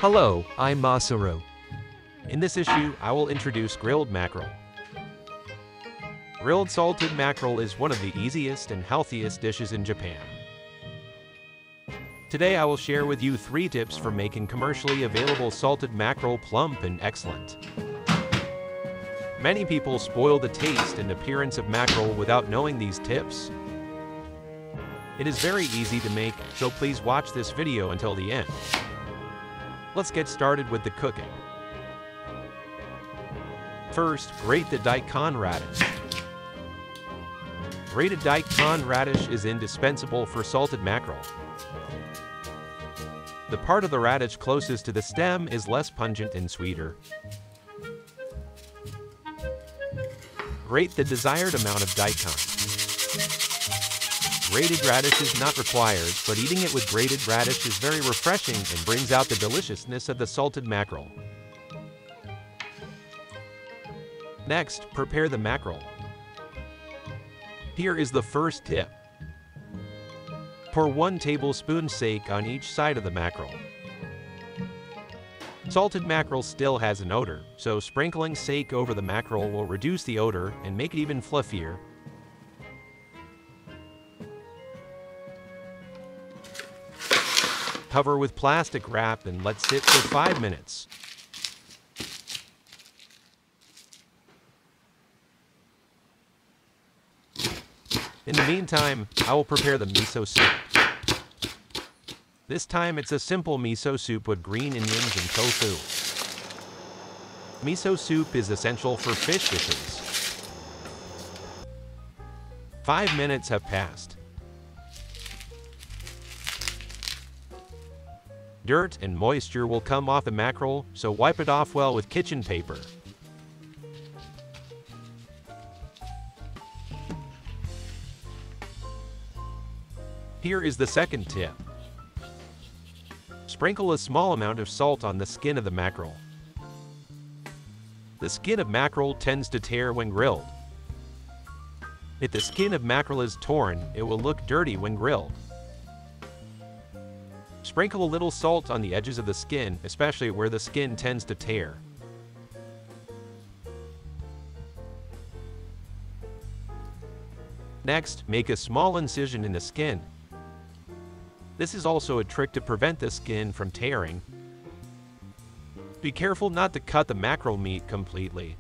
Hello, I'm Masaru. In this issue, I will introduce grilled mackerel. Grilled salted mackerel is one of the easiest and healthiest dishes in Japan. Today I will share with you 3 tips for making commercially available salted mackerel plump and excellent. Many people spoil the taste and appearance of mackerel without knowing these tips. It is very easy to make, so please watch this video until the end. Let's get started with the cooking. First, grate the daikon radish. Grated daikon radish is indispensable for salted mackerel. The part of the radish closest to the stem is less pungent and sweeter. Grate the desired amount of daikon. Grated radish is not required, but eating it with grated radish is very refreshing and brings out the deliciousness of the salted mackerel. Next, prepare the mackerel. Here is the first tip. Pour 1 tablespoon sake on each side of the mackerel. Salted mackerel still has an odor, so sprinkling sake over the mackerel will reduce the odor and make it even fluffier. Cover with plastic wrap and let sit for 5 minutes. In the meantime, I will prepare the miso soup. This time it's a simple miso soup with green onions and tofu. Miso soup is essential for fish dishes. 5 minutes have passed. Dirt and moisture will come off the mackerel, so wipe it off well with kitchen paper. Here is the second tip. Sprinkle a small amount of salt on the skin of the mackerel. The skin of mackerel tends to tear when grilled. If the skin of mackerel is torn, it will look dirty when grilled. Sprinkle a little salt on the edges of the skin, especially where the skin tends to tear. Next, make a small incision in the skin. This is also a trick to prevent the skin from tearing. Be careful not to cut the mackerel meat completely.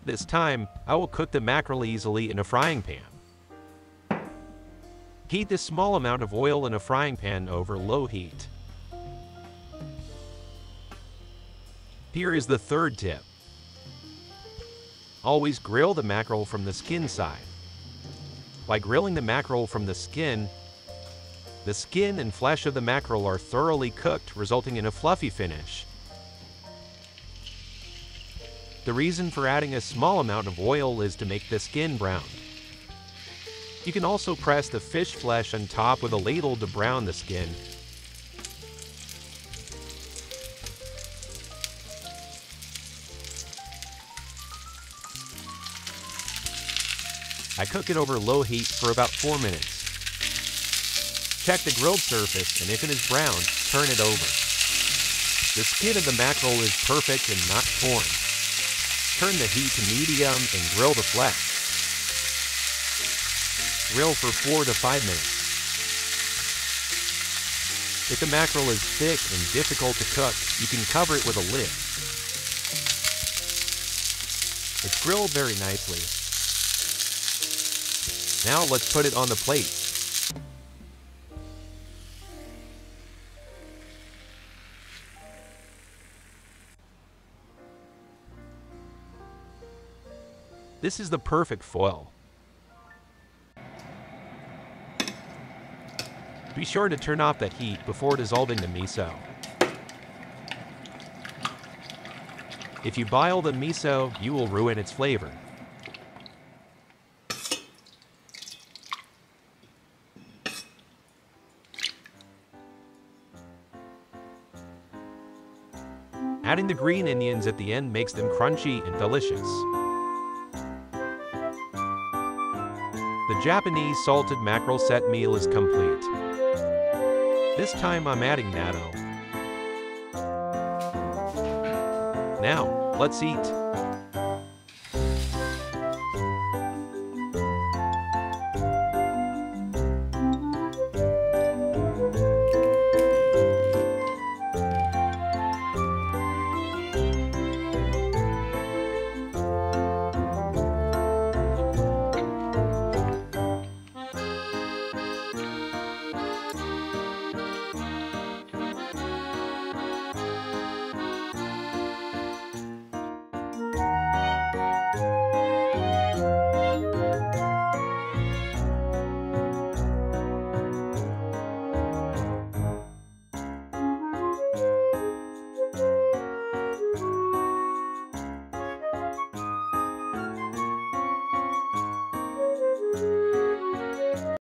This time, I will cook the mackerel easily in a frying pan. Heat this small amount of oil in a frying pan over low heat. Here is the third tip. Always grill the mackerel from the skin side. By grilling the mackerel from the skin and flesh of the mackerel are thoroughly cooked, resulting in a fluffy finish. The reason for adding a small amount of oil is to make the skin brown. You can also press the fish flesh on top with a ladle to brown the skin. I cook it over low heat for about 4 minutes. Check the grilled surface, and if it is brown, turn it over. The skin of the mackerel is perfect and not torn. Turn the heat to medium and grill the flesh. Grill for 4 to 5 minutes. If the mackerel is thick and difficult to cook, you can cover it with a lid. It's grilled very nicely. Now let's put it on the plate. This is the perfect foil. Be sure to turn off that heat before dissolving the miso. If you boil the miso, you will ruin its flavor. Adding the green onions at the end makes them crunchy and delicious. The Japanese salted mackerel set meal is complete. This time I'm adding natto. Now, let's eat.